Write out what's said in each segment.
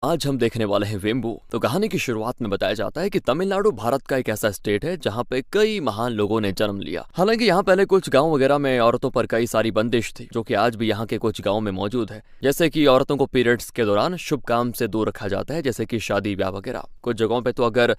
आज हम देखने वाले हैं वेम्बू। तो कहानी की शुरुआत में बताया जाता है कि तमिलनाडु भारत का एक ऐसा स्टेट है जहाँ पे कई महान लोगों ने जन्म लिया। हालांकि यहाँ पहले कुछ गांव वगैरह में औरतों पर कई सारी बंदिश थी, जो कि आज भी यहाँ के कुछ गांव में मौजूद है। जैसे कि औरतों को पीरियड्स के दौरान शुभ काम से दूर रखा जाता है, जैसे कि शादी ब्याह वगैरह। कुछ जगहों पे तो अगर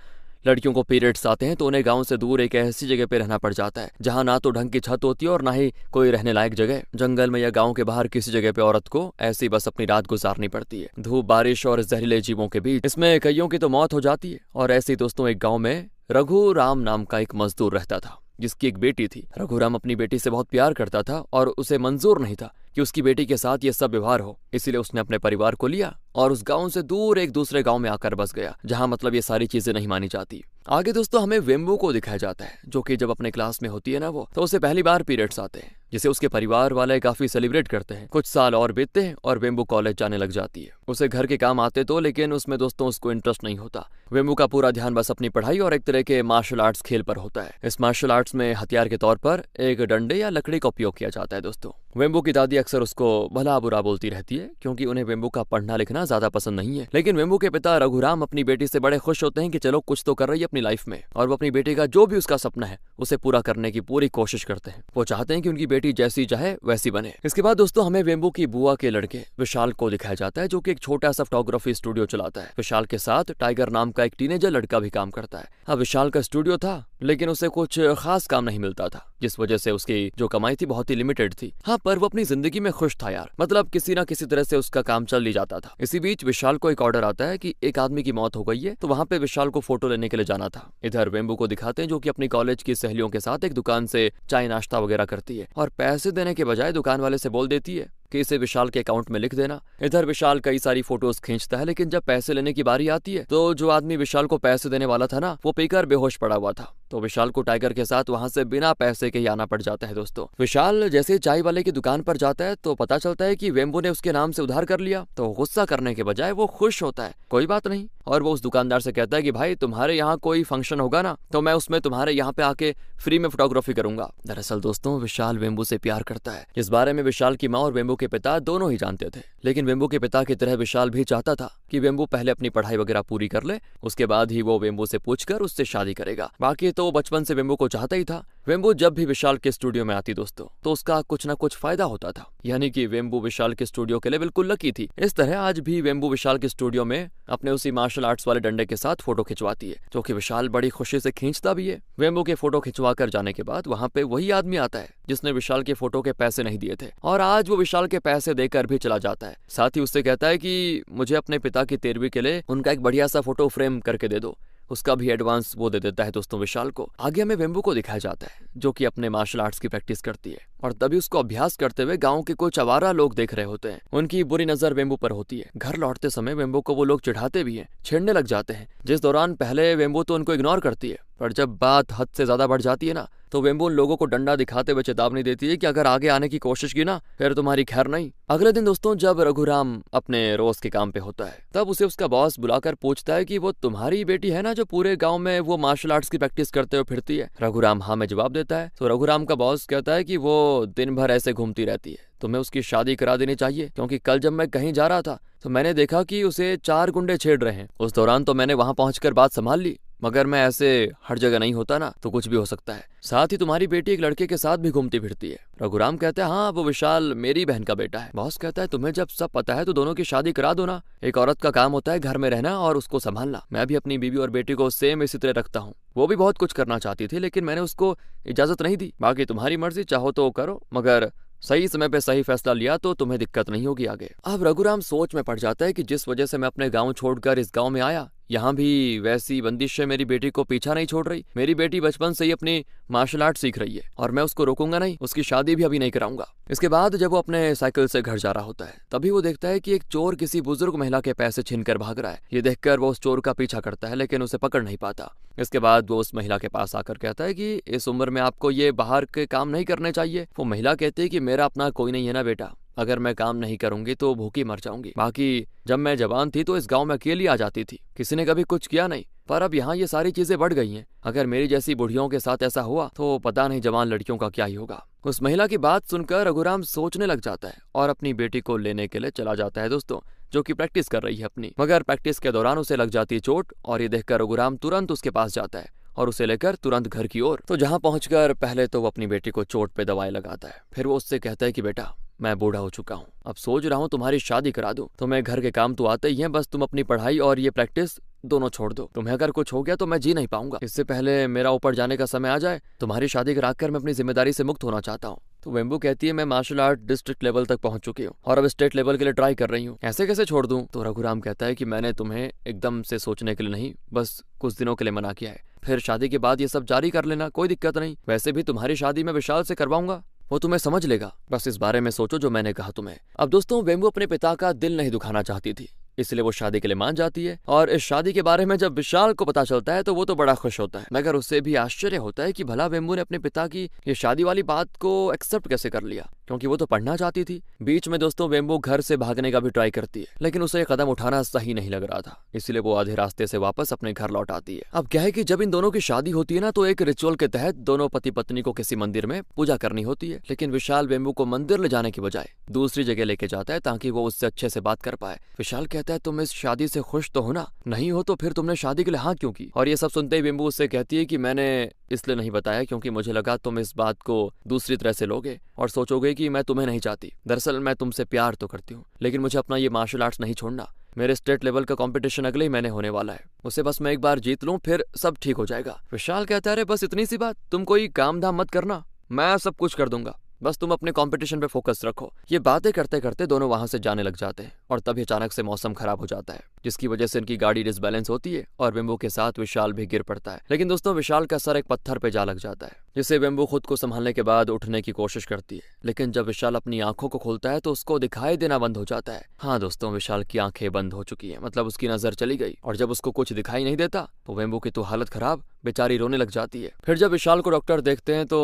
लड़कियों को पीरियड्स आते हैं तो उन्हें गांव से दूर एक ऐसी जगह पे रहना पड़ जाता है जहां ना तो ढंग की छत होती है और ना ही कोई रहने लायक जगह। जंगल में या गांव के बाहर किसी जगह पे औरत को ऐसी बस अपनी रात गुजारनी पड़ती है, धूप बारिश और जहरीले जीवों के बीच। इसमें कईयों की तो मौत हो जाती है। और ऐसे दोस्तों एक गाँव में रघु राम नाम का एक मजदूर रहता था, जिसकी एक बेटी थी। रघुराम अपनी बेटी से बहुत प्यार करता था और उसे मंजूर नहीं था कि उसकी बेटी के साथ ये सब व्यवहार हो। इसीलिए उसने अपने परिवार को लिया और उस गांव से दूर एक दूसरे गांव में आकर बस गया, जहां मतलब ये सारी चीजें नहीं मानी जाती। आगे दोस्तों हमें वेम्बू को दिखाया जाता है, जो कि जब अपने क्लास में होती है ना वो, तो उसे पहली बार पीरियड्स आते हैं, जिसे उसके परिवार वाले काफी सेलिब्रेट करते हैं। कुछ साल और बीतते हैं और वेम्बू कॉलेज जाने लग जाती है। उसे घर के काम आते तो, लेकिन उसमें दोस्तों उसको इंटरेस्ट नहीं होता। वेम्बू का पूरा ध्यान बस अपनी पढ़ाई और एक तरह के मार्शल आर्ट्स खेल पर होता है। इस मार्शल आर्ट्स में हथियार के तौर पर एक डंडे या लकड़ी का उपयोग किया जाता है। दोस्तों वेम्बू की दादी अक्सर उसको भला बुरा बोलती रहती है, क्योंकि उन्हें वेम्बू का पढ़ना लिखना ज्यादा पसंद नहीं है। लेकिन वेम्बू के पिता रघुराम अपनी बेटी से बड़े खुश होते हैं कि चलो कुछ तो कर रही है अपनी लाइफ में, और वो अपनी बेटी का जो भी उसका सपना है उसे पूरा करने की पूरी कोशिश करते हैं। वो चाहते हैं कि उनकी बेटी जैसी चाहे वैसी बने। इसके बाद दोस्तों हमें वेम्बू की बुआ के लड़के विशाल को दिखाया जाता है, जो कि एक छोटा सा फोटोग्राफी स्टूडियो चलाता है। विशाल के साथ टाइगर नाम का एक टीनेजर लड़का भी काम करता है। हाँ, विशाल का स्टूडियो था, लेकिन उसे कुछ खास काम नहीं मिलता था, जिस वजह से उसकी जो कमाई थी बहुत ही लिमिटेड थी। हाँ, पर वो अपनी जिंदगी में खुश था यार, मतलब किसी ना किसी तरह से उसका काम चल ही जाता था। इसी बीच विशाल को एक ऑर्डर आता है कि एक आदमी की मौत हो गई है, तो वहाँ पे विशाल को फोटो लेने के लिए जाना था। इधर वेम्बू को दिखाते हैं, जो कि अपनी कॉलेज की सहेलियों के साथ एक दुकान से चाय नाश्ता वगैरह करती है, और पैसे देने के बजाय दुकान वाले से बोल देती है कि इसे विशाल के अकाउंट में लिख देना। इधर विशाल कई सारी फोटोज खींचता है, लेकिन जब पैसे लेने की बारी आती है तो जो आदमी विशाल को पैसे देने वाला था ना, वो पीकर बेहोश पड़ा हुआ था। तो विशाल को टाइगर के साथ वहां से बिना पैसे के ही आना पड़ जाता है। दोस्तों विशाल जैसे चाय वाले की दुकान पर जाता है तो पता चलता है कि वेम्बू ने उसके नाम से उधार कर लिया। तो गुस्सा करने के बजाय वो खुश होता है, कोई बात नहीं, और वो उस दुकानदार से कहता है कि भाई तुम्हारे यहाँ कोई फंक्शन होगा ना, तो मैं उसमें तुम्हारे यहाँ पे आके फ्री में फोटोग्राफी करूंगा। दरअसल दोस्तों विशाल वेम्बू से प्यार करता है। इस बारे में विशाल की माँ और वेम्बू के पिता दोनों ही जानते थे, लेकिन वेम्बू के पिता की तरह विशाल भी चाहता था कि वेम्बू पहले अपनी पढ़ाई वगैरह पूरी कर ले, उसके बाद ही वो वेम्बू से पूछकर उससे शादी करेगा। बाकी तो बचपन से वेम्बू को चाहता ही था। वेम्बू जब भी विशाल के स्टूडियो में आती दोस्तों, तो उसका कुछ ना कुछ फायदा होता था, यानी कि वेम्बू विशाल के स्टूडियो के लिए बिल्कुल लकी थी। इस तरह आज भी वेम्बू विशाल के स्टूडियो में अपने उसी मार्शल आर्ट्स वाले डंडे के साथ फोटो खिंचवाती है, जो कि विशाल बड़ी खुशी से खींचता भी है। वेम्बू के फोटो खिंचवा कर जाने के बाद वहाँ पे वही आदमी आता है जिसने विशाल के फोटो के पैसे नहीं दिए थे, और आज वो विशाल के पैसे देकर भी चला जाता है। साथ ही उससे कहता है कि मुझे अपने पिता की 13वीं के लिए उनका एक बढ़िया सा फोटो फ्रेम करके दे दो। उसका भी एडवांस वो दे देता है दोस्तों विशाल को। आगे हमें वेम्बू को दिखाया जाता है, जो कि अपने मार्शल आर्ट्स की प्रैक्टिस करती है, और तभी उसको अभ्यास करते हुए गांव के कुछ आवारा लोग देख रहे होते हैं। उनकी बुरी नजर वेम्बू पर होती है। घर लौटते समय वेम्बू को वो लोग चिढ़ाते भी हैं, छेड़ने लग जाते हैं, जिस दौरान पहले वेम्बू तो उनको इग्नोर करती है, पर जब बात हद से ज्यादा बढ़ जाती है ना, तो वेम्बू उन लोगों को डंडा दिखाते हुए चेतावनी देती है कि अगर आगे आने की कोशिश की ना, फिर तुम्हारी खैर नहीं। अगले दिन दोस्तों जब रघुराम अपने रोज के काम पे होता है, तब उसे उसका बॉस बुलाकर पूछता है कि वो तुम्हारी बेटी है ना, जो पूरे गांव में वो मार्शल आर्ट्स की प्रैक्टिस करते हुए फिरती है। रघुराम हाँ में जवाब देता है। तो रघुराम का बॉस कहता है कि वो दिन भर ऐसे घूमती रहती है, तुम्हें उसकी शादी करा देनी चाहिए, क्योंकि कल जब मैं कहीं जा रहा था तो मैंने देखा कि उसे 4 गुंडे छेड़ रहे हैं। उस दौरान तो मैंने वहां पहुंचकर बात संभाल ली, मगर मैं ऐसे हर जगह नहीं होता ना, तो कुछ भी हो सकता है। साथ ही तुम्हारी बेटी एक लड़के के साथ भी घूमती फिरती है। रघुराम कहता है हाँ, वो विशाल मेरी बहन का बेटा है। बॉस कहता है तुम्हें जब सब पता है तो दोनों की शादी करा दो ना। एक औरत का काम होता है घर में रहना और उसको संभालना। मैं भी अपनी बीवी और बेटी को सेम इसी तरह रखता हूँ। वो भी बहुत कुछ करना चाहती थी, लेकिन मैंने उसको इजाजत नहीं दी। बाकी तुम्हारी मर्जी, चाहो तो करो, मगर सही समय पे सही फैसला लिया तो तुम्हें दिक्कत नहीं होगी आगे। अब रघुराम सोच में पड़ जाता है कि जिस वजह से मैं अपने गांव छोड़कर इस गांव में आया, यहाँ भी वैसी बंदिशें मेरी बेटी को पीछा नहीं छोड़ रही। मेरी बेटी बचपन से ही अपनी मार्शल आर्ट सीख रही है, और मैं उसको रोकूंगा नहीं, उसकी शादी भी अभी नहीं कराऊंगा। इसके बाद जब वो अपने साइकिल से घर जा रहा होता है, तभी वो देखता है कि एक चोर किसी बुजुर्ग महिला के पैसे छीनकर भाग रहा है। ये देखकर वो उस चोर का पीछा करता है, लेकिन उसे पकड़ नहीं पाता। इसके बाद वो उस महिला के पास आकर कहता है कि इस उम्र में आपको ये बाहर के काम नहीं करने चाहिए। वो महिला कहती है कि मेरा अपना कोई नहीं है ना बेटा, अगर मैं काम नहीं करूंगी तो भूखी मर जाऊंगी। बाकी जब मैं जवान थी तो इस गांव में अकेली आ जाती थी, किसी ने कभी कुछ किया नहीं, पर अब यहाँ ये सारी चीजें बढ़ गई हैं। अगर मेरी जैसी बुढ़ियों के साथ ऐसा हुआ तो पता नहीं जवान लड़कियों का क्या ही होगा। उस महिला की बात सुनकर रघुराम सोचने लग जाता है और अपनी बेटी को लेने के लिए चला जाता है दोस्तों, जो कि प्रैक्टिस कर रही है अपनी। मगर प्रैक्टिस के दौरान उसे लग जाती है चोट और ये देखकर रघुराम तुरंत उसके पास जाता है और उसे लेकर तुरंत घर की ओर। तो जहाँ पहुंचकर पहले तो वो अपनी बेटी को चोट पे दवाई लगाता है, फिर वो उससे कहता है कि बेटा मैं बूढ़ा हो चुका हूँ, अब सोच रहा हूँ तुम्हारी शादी करा दूं। तुम्हें घर के काम तो आते ही हैं, बस तुम अपनी पढ़ाई और ये प्रैक्टिस दोनों छोड़ दो। तुम्हें अगर कुछ हो गया तो मैं जी नहीं पाऊंगा। इससे पहले मेरा ऊपर जाने का समय आ जाए, तुम्हारी शादी कराकर मैं अपनी जिम्मेदारी से मुक्त होना चाहता हूँ। तो वेम्बू कहती है मैं मार्शल आर्ट डिस्ट्रिक्ट लेवल तक पहुंच चुकी हूँ और अब स्टेट लेवल के लिए ट्राई कर रही हूँ, ऐसे कैसे छोड़ दूं। तो रघुराम कहता है कि मैंने तुम्हें एकदम से सोचने के लिए नहीं, बस कुछ दिनों के लिए मना किया है, फिर शादी के बाद ये सब जारी कर लेना, कोई दिक्कत नहीं। वैसे भी तुम्हारी शादी मैं विशाल से करवाऊंगा, वो तुम्हें समझ लेगा, बस इस बारे में सोचो जो मैंने कहा तुम्हें। अब दोस्तों वेम्बू अपने पिता का दिल नहीं दुखाना चाहती थी, इसलिए वो शादी के लिए मान जाती है। और इस शादी के बारे में जब विशाल को पता चलता है तो वो तो बड़ा खुश होता है, मगर उससे भी आश्चर्य होता है कि भला वेम्बू ने अपने पिता की ये शादी वाली बात को एक्सेप्ट कैसे कर लिया, क्योंकि वो तो पढ़ना चाहती थी। बीच में दोस्तों वेम्बू घर से भागने का भी ट्राई करती है, लेकिन उसे कदम उठाना सही नहीं लग रहा था, इसलिए वो आधे रास्ते से वापस अपने घर लौट आती है। अब क्या है कि जब इन दोनों की शादी होती है ना, तो एक रिचुअल के तहत दोनों पति पत्नी को किसी मंदिर में पूजा करनी होती है, लेकिन विशाल वेम्बू को मंदिर ले जाने की बजाय दूसरी जगह लेके जाता है ताकि वो उससे अच्छे से बात कर पाए। विशाल कहता है तुम इस शादी से खुश तो हो ना, नहीं हो तो फिर तुमने शादी के लिए हाँ क्यों की। और ये सब सुनते ही वेम्बू उससे कहती है कि मैंने इसलिए नहीं बताया क्योंकि मुझे लगा तुम इस बात को दूसरी तरह से लोगे और सोचोगे कि मैं तुम्हें नहीं चाहती। दरअसल मैं तुमसे प्यार तो करती हूँ, लेकिन मुझे अपना ये मार्शल आर्ट्स नहीं छोड़ना। मेरे स्टेट लेवल का कंपटीशन अगले ही महीने होने वाला है, उसे बस मैं एक बार जीत लूं फिर सब ठीक हो जाएगा। विशाल कहता है बस इतनी सी बात, तुम कोई काम धाम मत करना, मैं सब कुछ कर दूंगा, बस तुम अपने कंपटीशन पे फोकस रखो। ये बातें करते करते दोनों वहां से जाने लग जाते हैं और तभी अचानक से मौसम खराब हो जाता है, जिसकी वजह से इनकी गाड़ी डिसबैलेंस होती है और वेम्बू के साथ विशाल भी गिर पड़ता है। लेकिन दोस्तों विशाल का सर एक पत्थर पे जा लग जाता है, जिससे वेम्बू खुद को संभालने के बाद उठने की कोशिश करती है, लेकिन जब विशाल अपनी आंखों को खोलता है तो उसको दिखाई देना बंद हो जाता है। हाँ दोस्तों, विशाल की आंखें बंद हो चुकी है, मतलब उसकी नजर चली गई, और जब उसको कुछ दिखाई नहीं देता तो वेम्बू की तो हालत खराब, बेचारी रोने लग जाती है। फिर जब विशाल को डॉक्टर देखते हैं तो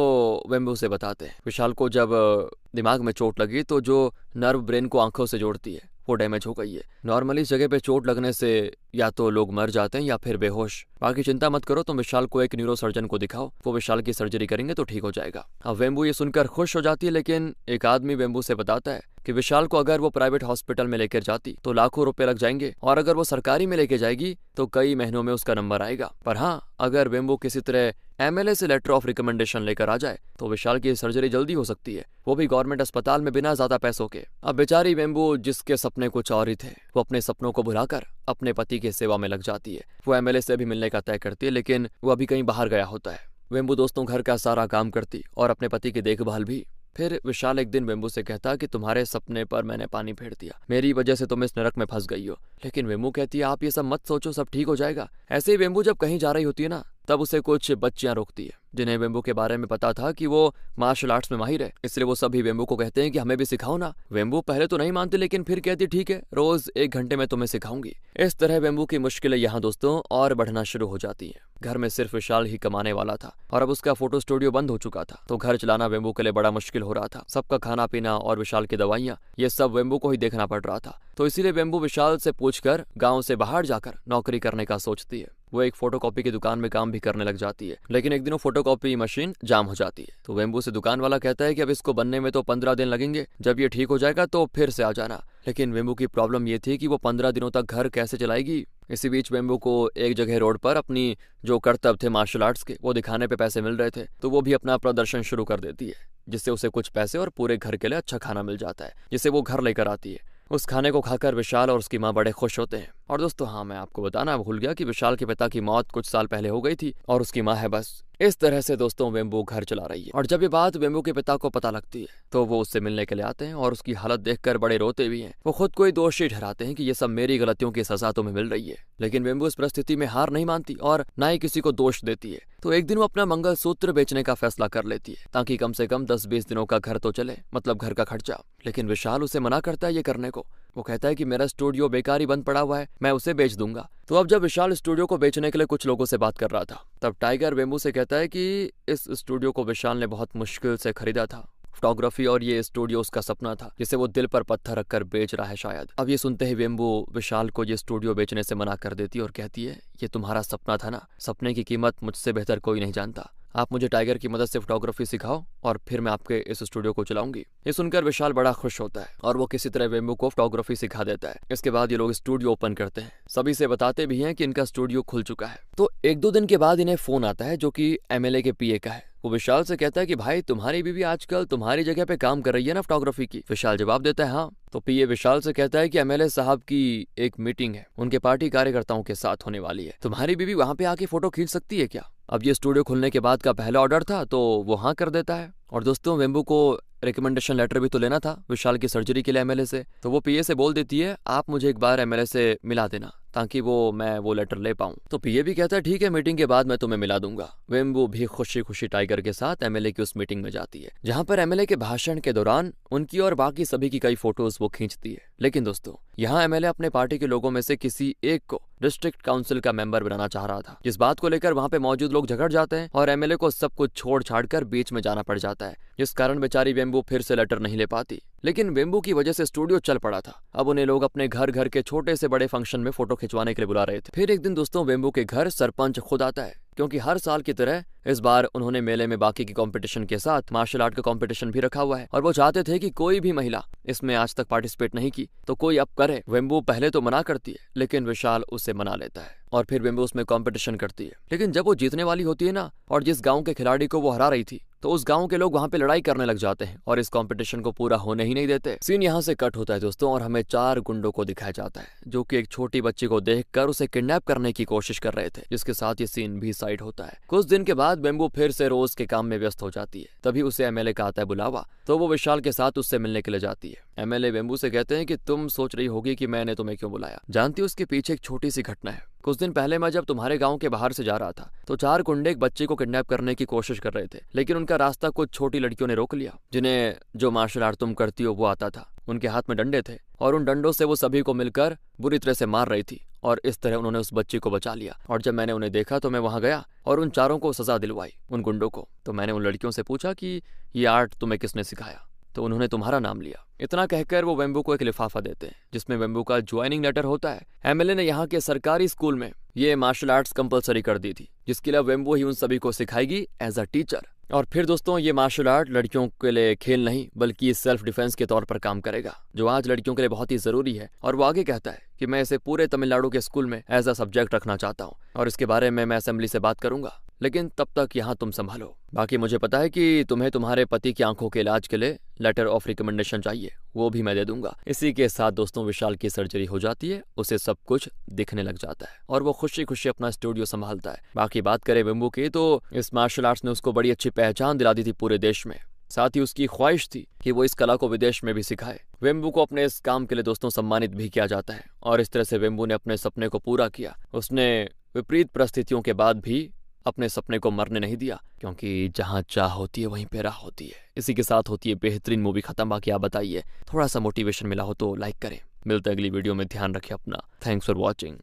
वेम्बू से बताते हैं विशाल को जब दिमाग में चोट लगी तो जो नर्व ब्रेन को आंखों से जोड़ती है वो डैमेज हो गई है। नॉर्मली इस जगह पे चोट लगने से या तो लोग मर जाते हैं या फिर बेहोश। बाकी चिंता मत करो, तुम विशाल को एक न्यूरो सर्जन को दिखाओ, वो विशाल की सर्जरी करेंगे तो ठीक हो जाएगा। अब वेम्बू ये सुनकर खुश हो जाती है, लेकिन एक आदमी वेम्बू से बताता है कि विशाल को अगर वो प्राइवेट हॉस्पिटल में लेकर जाती तो लाखों रुपए लग जाएंगे, और अगर वो सरकारी में लेके जाएगी तो कई महीनों में उसका नंबर आएगा। पर हाँ, अगर वेम्बू किसी तरह MLA से लेटर ऑफ रिकमेंडेशन लेकर आ जाए तो विशाल की सर्जरी जल्दी हो सकती है, वो भी गवर्नमेंट अस्पताल में बिना ज्यादा पैसों के। अब बेचारी वेम्बू, जिसके सपने कुछ और ही थे, वो अपने सपनों को भुलाकर अपने पति की सेवा में लग जाती है। वो MLA से भी मिलने का तय करती है, लेकिन वो अभी कहीं बाहर गया होता है। वेम्बू दोस्तों घर का सारा काम करती और अपने पति की देखभाल भी। फिर विशाल एक दिन वेम्बू से कहता कि तुम्हारे सपने पर मैंने पानी फेर दिया, मेरी वजह से तुम इस नरक में फंस गई हो। लेकिन वेम्बू कहती है आप ये सब मत सोचो, सब ठीक हो जाएगा। ऐसे ही वेम्बू जब कहीं जा रही होती है ना, तब उसे कुछ बच्चियां रोकती है जिन्हें वेम्बू के बारे में पता था कि वो मार्शल आर्ट्स में माहिर है, इसलिए वो सभी वेम्बू को कहते हैं कि हमें भी सिखाओ ना। वेम्बू पहले तो नहीं मानती, लेकिन फिर कहती ठीक है, रोज 1 घंटे में तुम्हें सिखाऊंगी। इस तरह वेम्बू की मुश्किलें यहाँ दोस्तों और बढ़ना शुरू हो जाती है। घर में सिर्फ विशाल ही कमाने वाला था और अब उसका फोटो स्टूडियो बंद हो चुका था, तो घर चलाना वेम्बू के लिए बड़ा मुश्किल हो रहा था। सबका खाना पीना और विशाल की दवाइयाँ, ये सब वेम्बू को ही देखना पड़ रहा था। तो इसीलिए वेम्बू विशाल से पूछकर गाँव से बाहर जाकर नौकरी करने का सोचती है। वो एक फोटोकॉपी की दुकान में काम भी करने लग जाती है, लेकिन एक दिन वो फोटोकॉपी मशीन जाम हो जाती है। तो वेम्बू से दुकान वाला कहता है कि अब इसको बनने में तो 15 दिन लगेंगे, जब ये ठीक हो जाएगा तो फिर से आ जाना। लेकिन वेम्बू की प्रॉब्लम ये थी कि वो 15 दिनों तक घर कैसे चलाएगी। इसी बीच वेम्बू को एक जगह रोड पर अपनी जो करतब थे मार्शल आर्ट्स के, वो दिखाने पे पैसे मिल रहे थे, तो वो भी अपना प्रदर्शन शुरू कर देती है, जिससे उसे कुछ पैसे और पूरे घर के लिए अच्छा खाना मिल जाता है, जिसे वो घर लेकर आती है। उस खाने को खाकर विशाल और उसकी माँ बड़े खुश होते हैं। और दोस्तों हाँ, मैं आपको बताना भूल गया कि विशाल के पिता की मौत कुछ साल पहले हो गई थी और उसकी माँ है बस। इस तरह से दोस्तों वेम्बू घर चला रही है। और जब ये बात वेम्बू के पिता को पता लगती है तो वो उससे मिलने के लिए आते हैं और उसकी हालत देखकर बड़े रोते भी हैं। वो खुद को ही दोषी ठहराते हैं कि ये सब मेरी गलतियों की सजा तुम्हें मिल रही है। लेकिन वेम्बू इस परिस्थिति में हार नहीं मानती और ना ही किसी को दोष देती है। तो एक दिन वो अपना मंगलसूत्र बेचने का फैसला कर लेती है ताकि कम से कम 10-20 दिनों का घर तो चले, मतलब घर का खर्चा। लेकिन विशाल उसे मना करता है ये करने को। वो कहता है कि मेरा स्टूडियो बेकार ही बंद पड़ा हुआ है, मैं उसे बेच दूंगा। तो अब जब विशाल स्टूडियो को बेचने के लिए कुछ लोगों से बात कर रहा था, तब टाइगर वेम्बू से कहता है कि इस स्टूडियो को विशाल ने बहुत मुश्किल से खरीदा था। फोटोग्राफी और ये स्टूडियो उसका सपना था, जिसे वो दिल पर पत्थर रखकर बेच रहा है शायद। अब ये सुनते ही वेम्बू विशाल को ये स्टूडियो बेचने से मना कर देती है और कहती है ये तुम्हारा सपना था ना, सपने की कीमत मुझसे बेहतर कोई नहीं जानता। आप मुझे टाइगर की मदद से फोटोग्राफी सिखाओ और फिर मैं आपके इस स्टूडियो को चलाऊंगी। ये सुनकर विशाल बड़ा खुश होता है और वो किसी तरह वेम्बू को फोटोग्राफी सिखा देता है। इसके बाद ये लोग स्टूडियो ओपन करते हैं, सभी से बताते भी हैं कि इनका स्टूडियो खुल चुका है। तो 1-2 दिन के बाद इन्हें फोन आता है जो कि एमएलए के पीए का है। वो विशाल से कहता है कि भाई तुम्हारी बीवी आजकल तुम्हारी जगह पे काम कर रही है ना फोटोग्राफी की। विशाल जवाब देता है हाँ। तो पीए विशाल से कहता है कि एमएलए साहब की एक मीटिंग है, उनके पार्टी कार्यकर्ताओं के साथ होने वाली है, तुम्हारी बीवी वहां पे आके फोटो खींच सकती है क्या? अब ये स्टूडियो खुलने के बाद का पहला ऑर्डर था तो वो हाँ कर देता है। और दोस्तों वेम्बू को रिकमेंडेशन लेटर भी तो लेना था विशाल की सर्जरी के लिए एमएलए से, तो वो पीए से बोल देती है आप मुझे एक बार एमएलए से मिला देना ताकि मैं वो लेटर ले पाऊं। तो पीए भी कहता है ठीक है, मीटिंग के बाद मैं तुम्हें मिला दूंगा। वेम्बू भी खुशी खुशी टाइगर के साथ एमएलए की उस मीटिंग में जाती है जहां पर एमएलए के भाषण के दौरान उनकी और बाकी सभी की कई फोटोज वो खींचती है। लेकिन दोस्तों यहाँ एमएलए अपने पार्टी के लोगों में से किसी एक को डिस्ट्रिक्ट काउंसिल का मेंबर बनाना चाह रहा था, जिस बात को लेकर वहां पे मौजूद लोग झगड़ जाते हैं और एमएलए को सब कुछ छोड़ छाड़ कर बीच में जाना पड़ जाता है, जिस कारण बेचारी वेम्बू फिर से लेटर नहीं ले पाती। लेकिन वेम्बू की वजह से स्टूडियो चल पड़ा था। अब उन्हें लोग अपने घर घर के छोटे से बड़े फंक्शन में फोटो खिंचवाने के लिए बुला रहे थे। फिर एक दिन दोस्तों वेम्बू के घर सरपंच खुद आता है, क्योंकि हर साल की तरह इस बार उन्होंने मेले में बाकी की कंपटीशन के साथ मार्शल आर्ट का कंपटीशन भी रखा हुआ है और वो चाहते थे कि कोई भी महिला इसमें आज तक पार्टिसिपेट नहीं की तो कोई अब करे। वेम्बू पहले तो मना करती है लेकिन विशाल उसे मना लेता है और फिर वेम्बू उसमें कंपटीशन करती है। लेकिन जब वो जीतने वाली होती है ना और जिस गांव के खिलाड़ी को वो हरा रही थी तो उस गांव के लोग वहां पे लड़ाई करने लग जाते हैं और इस कंपटीशन को पूरा होने ही नहीं देते। सीन यहाँ से कट होता है दोस्तों और हमें 4 गुंडों को दिखाया जाता है जो कि एक छोटी बच्ची को देखकर उसे किडनैप करने की कोशिश कर रहे थे, जिसके साथ ये सीन भी साइड होता है। कुछ दिन के बाद वेम्बू फिर से रोज के काम में व्यस्त हो जाती है। तभी उसे एमएलए का आता है बुलावा, तो वो विशाल के साथ उससे मिलने के लिए जाती है। एमएलए वेम्बू से कहते हैं कि तुम सोच रही होगी कि मैंने तुम्हें क्यों बुलाया, जानती हो उसके पीछे एक छोटी सी घटना है। कुछ दिन पहले मैं जब तुम्हारे गांव के बाहर से जा रहा था तो 4 गुंडे एक बच्चे को किडनैप करने की कोशिश कर रहे थे, लेकिन उनका रास्ता कुछ छोटी लड़कियों ने रोक लिया जिन्हें जो मार्शल आर्ट तुम करती हो वो आता था। उनके हाथ में डंडे थे और उन डंडों से वो सभी को मिलकर बुरी तरह से मार रही थी और इस तरह उन्होंने उस बच्ची को बचा लिया। और जब मैंने उन्हें देखा तो मैं वहां गया और उन 4 को सजा दिलवाई, उन गुंडों को। तो मैंने उन लड़कियों से पूछा कि ये आर्ट तुम्हें किसने सिखाया, तो उन्होंने तुम्हारा नाम लिया। इतना कहकर वो वेम्बू को एक लिफाफा देते हैं जिसमें वेम्बू का ज्वाइनिंग लेटर होता है। एमएलए ने यहाँ के सरकारी स्कूल में ये मार्शल आर्ट्स कंपलसरी कर दी थी, जिसके लिए वेम्बू ही उन सभी को सिखाएगी एज अ टीचर। और फिर दोस्तों ये मार्शल आर्ट लड़कियों के लिए खेल नहीं बल्कि सेल्फ डिफेंस के तौर पर काम करेगा, जो आज लड़कियों के लिए बहुत ही जरूरी है। और वो आगे कहता है कि मैं इसे पूरे तमिलनाडु के स्कूल में एज अ सब्जेक्ट रखना चाहता हूँ और इसके बारे में मैं असेंबली से बात करूंगा, लेकिन तब तक यहाँ तुम संभालो। बाकी मुझे पता है कि तुम्हें तुम्हारे पति की आंखों के इलाज के लिए लेटर ऑफ रिकमेंडेशन चाहिए, वो भी मैं दे दूंगा। इसी के साथ दोस्तों विशाल की सर्जरी हो जाती है, उसे सब कुछ दिखने लग जाता है और वो खुशी खुशी अपना स्टूडियो संभालता है। बाकी बात करें वेम्बू की तो इस मार्शल आर्ट्स ने उसको बड़ी अच्छी पहचान दिला दी थी पूरे देश में। साथ ही उसकी ख्वाहिश थी कि वो इस कला को विदेश में भी सिखाए। वेम्बू को अपने इस काम के लिए दोस्तों सम्मानित भी किया जाता है और इस तरह से वेम्बू ने अपने सपने को पूरा किया। उसने विपरीत परिस्थितियों के बाद भी अपने सपने को मरने नहीं दिया, क्योंकि जहां चाह होती है वहीं पे राह होती है। इसी के साथ होती है बेहतरीन मूवी खत्म। बाकी आप बताइए, थोड़ा सा मोटिवेशन मिला हो तो लाइक करें। मिलते हैं अगली वीडियो में, ध्यान रखें अपना। Thanks for watching.